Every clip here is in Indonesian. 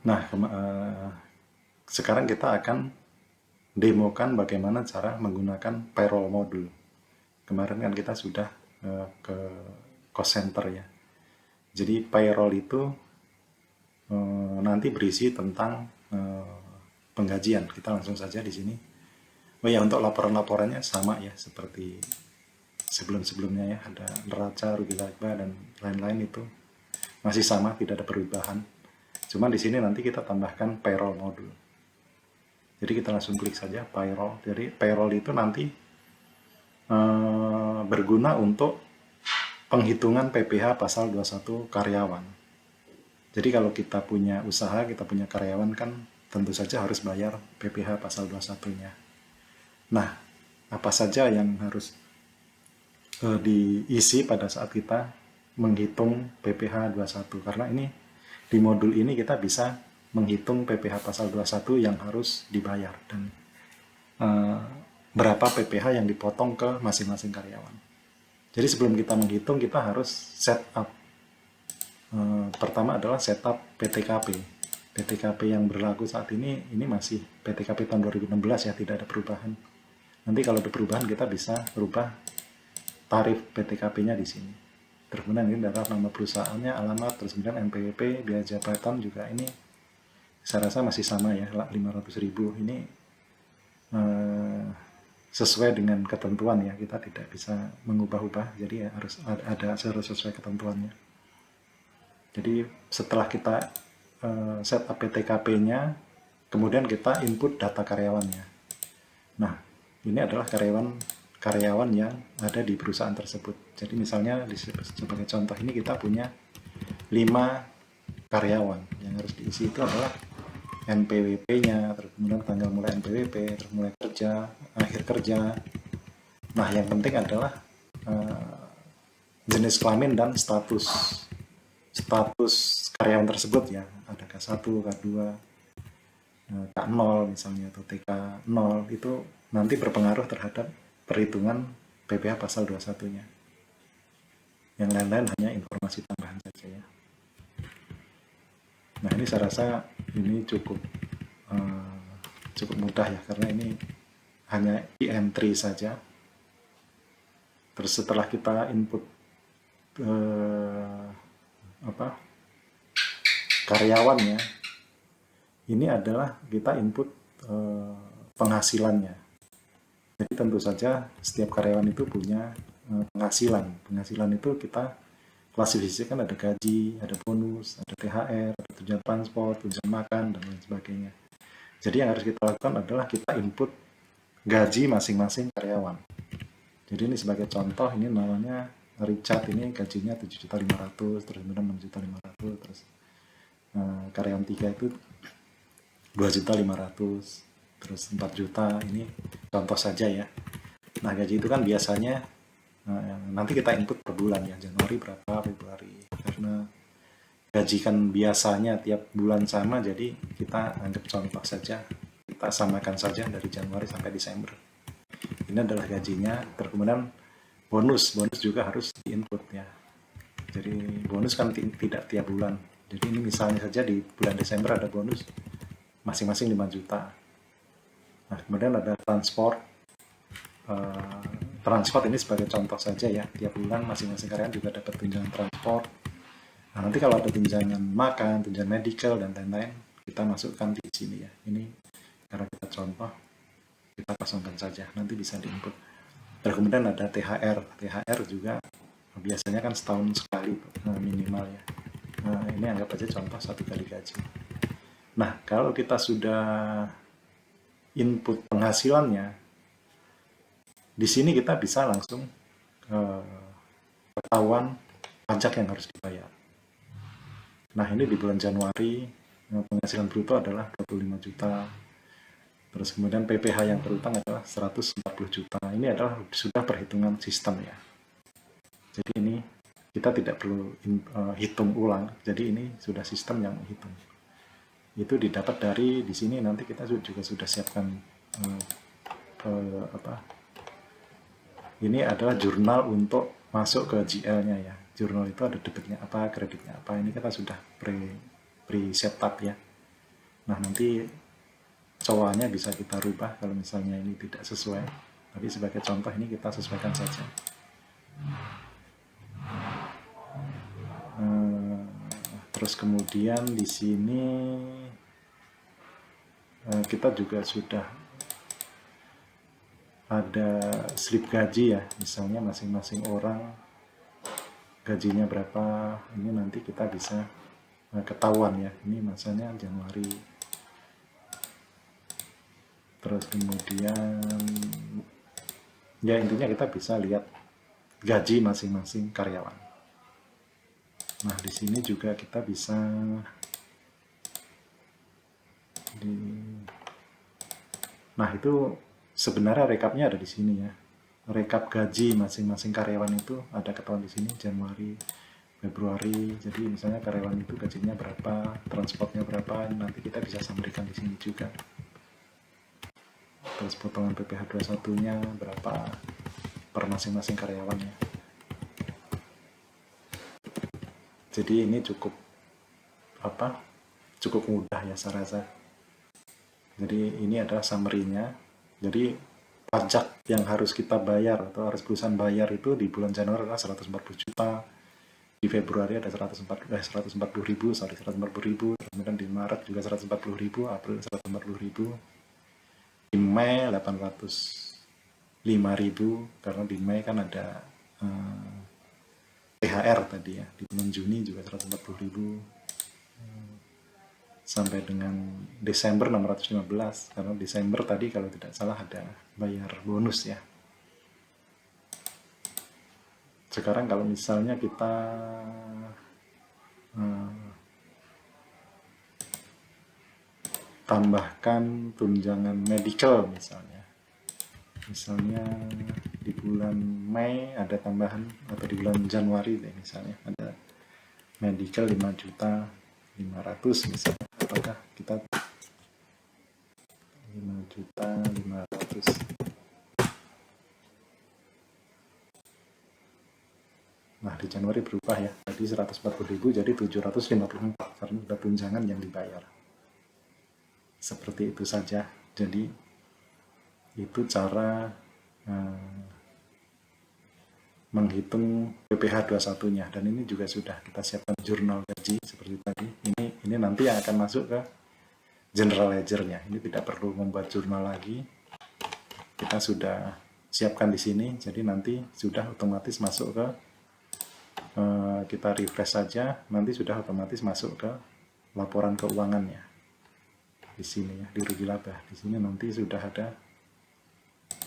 Nah, sekarang kita akan demokan bagaimana cara menggunakan payroll module. Kemarin kan kita sudah ke cost center ya. Jadi payroll itu nanti berisi tentang penggajian. Kita langsung saja di sini. Oh ya, untuk laporan-laporannya sama ya seperti sebelum-sebelumnya ya. Ada neraca, rugi laba dan lain-lain itu masih sama, tidak ada perubahan. Cuma di sini nanti kita tambahkan payroll module. Jadi kita langsung klik saja payroll. Jadi payroll itu nanti berguna untuk penghitungan PPh pasal 21 karyawan. Jadi kalau kita punya usaha, kita punya karyawan kan tentu saja harus bayar PPh pasal 21-nya. Nah, apa saja yang harus diisi pada saat kita menghitung PPh 21? Karena ini di modul ini kita bisa menghitung PPh pasal 21 yang harus dibayar dan berapa PPh yang dipotong ke masing-masing karyawan. Jadi sebelum kita menghitung, kita harus set up. Pertama adalah setup PTKP. PTKP yang berlaku saat ini masih PTKP tahun 2016 ya, tidak ada perubahan. Nanti kalau ada perubahan kita bisa rubah tarif PTKP-nya di sini. Terus kemudian ini adalah nama perusahaannya, alamat, terus kemudian NPWP, biaya jabatan juga ini saya rasa masih sama ya, 500.000. Ini sesuai dengan ketentuan ya, kita tidak bisa mengubah-ubah, jadi ya harus ada sesuai ketentuannya. Jadi setelah kita set up PTKP-nya, kemudian kita input data karyawannya. Nah, ini adalah karyawan yang ada di perusahaan tersebut. Jadi misalnya sebagai contoh ini kita punya 5 karyawan yang harus diisi, itu adalah NPWP-nya, terus kemudian tanggal mulai NPWP, terus mulai kerja, akhir kerja. Nah, yang penting adalah jenis kelamin dan status karyawan tersebut ya. Ada K1, K2, K0 misalnya, atau TK0, itu nanti berpengaruh terhadap perhitungan PPh pasal 21-nya. Yang lain-lain hanya informasi tambahan saja ya. Nah, ini saya rasa ini cukup mudah ya, karena ini hanya entry saja. Terus setelah kita input karyawannya, ini adalah kita input penghasilannya. Jadi tentu saja setiap karyawan itu punya penghasilan. Penghasilan itu kita klasifikasikan, ada gaji, ada bonus, ada THR, ada tunjangan transport, tunjangan makan, dan lain sebagainya. Jadi yang harus kita lakukan adalah kita input gaji masing-masing karyawan. Jadi ini sebagai contoh, ini namanya Richard, ini gajinya 7.500.000, terus kemudian 6.500.000, terus karyawan 3 itu 2.500.000, terus 4 juta, ini contoh saja ya. Nah, gaji itu kan biasanya nanti kita input per bulan ya, Januari berapa, Februari. Karena gaji kan biasanya tiap bulan sama, jadi kita anggap contoh saja, kita samakan saja dari Januari sampai Desember. Ini adalah gajinya. Terus kemudian bonus juga harus diinput ya. Jadi bonus kan tidak tiap bulan. Jadi ini misalnya saja di bulan Desember ada bonus masing-masing 5 juta. Nah, kemudian ada transport. Transport ini sebagai contoh saja ya. Tiap bulan masing-masing karyawan juga dapat tunjangan transport. Nah, nanti kalau ada tunjangan makan, tunjangan medical, dan lain-lain, kita masukkan di sini ya. Ini karena kita contoh, kita kosongkan saja. Nanti bisa diinput. Terus kemudian ada THR. THR juga biasanya kan setahun sekali minimal ya. Nah, ini anggap aja contoh 1 kali gaji. Nah, kalau kita sudah input penghasilannya, di sini kita bisa langsung ketahuan pajak yang harus dibayar. Nah, ini di bulan Januari penghasilan bruto adalah 25 juta. Terus kemudian PPh yang berutang adalah 140 juta. Ini adalah sudah perhitungan sistem ya. Jadi ini kita tidak perlu hitung ulang. Jadi ini sudah sistem yang hitung. Itu didapat dari di sini, nanti kita juga sudah siapkan ini adalah jurnal untuk masuk ke GL-nya ya. Jurnal itu ada debitnya apa, kreditnya apa. Ini kita sudah pre setup ya. Nah, nanti cowoknya bisa kita rubah kalau misalnya ini tidak sesuai. Tapi sebagai contoh ini kita sesuaikan saja. Terus kemudian di sini kita juga sudah ada slip gaji ya, misalnya masing-masing orang gajinya berapa, ini nanti kita bisa ketahuan ya, ini masanya Januari. Terus kemudian ya intinya kita bisa lihat gaji masing-masing karyawan. Nah, di sini juga kita bisa nah, itu sebenarnya rekapnya ada di sini ya. Rekap gaji masing-masing karyawan itu ada ketahuan di sini, Januari, Februari. Jadi misalnya karyawan itu gajinya berapa, transportnya berapa, nanti kita bisa sampaikan di sini juga. Terus potongan PPh 21-nya berapa per masing-masing karyawannya. Jadi ini cukup mudah ya saya rasa. Jadi ini adalah summary-nya. Jadi pajak yang harus kita bayar atau harus perusahaan bayar itu di bulan Januari adalah 140 juta, di Februari ada 140 ribu, kemudian di Maret juga 140 ribu, April 140 ribu, di Mei 805 ribu, karena di Mei kan ada THR tadi ya, di bulan Juni juga 140 ribu, sampai dengan Desember 615, karena Desember tadi kalau tidak salah ada bayar bonus ya. Sekarang kalau misalnya kita tambahkan tunjangan medical misalnya di bulan Mei ada tambahan, atau di bulan Januari deh misalnya ada medical 5.500.000 misalnya, apakah kita 5.500.000. Nah, di Januari berubah ya, jadi 140.000 jadi 754 karena ada tunjangan yang dibayar. Seperti itu saja. Jadi itu cara menghitung PPh 21-nya, dan ini juga sudah kita siapkan jurnal gaji seperti tadi. Ini nanti yang akan masuk ke general ledger-nya. Ini tidak perlu membuat jurnal lagi. Kita sudah siapkan di sini, jadi nanti sudah otomatis masuk ke kita refresh saja, nanti sudah otomatis masuk ke laporan keuangannya. Di sini ya, di rugi laba. Di sini nanti sudah ada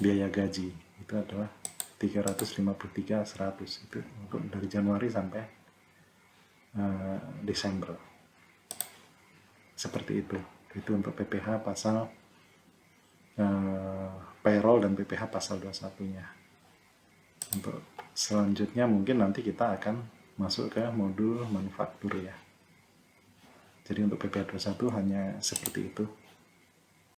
biaya gaji. Itu adalah 353.100 itu untuk dari Januari sampai Desember. Seperti itu. Itu untuk PPh pasal payroll dan PPh pasal 21-nya. Untuk selanjutnya mungkin nanti kita akan masuk ke modul manufaktur ya. Jadi untuk PPh 21 hanya seperti itu.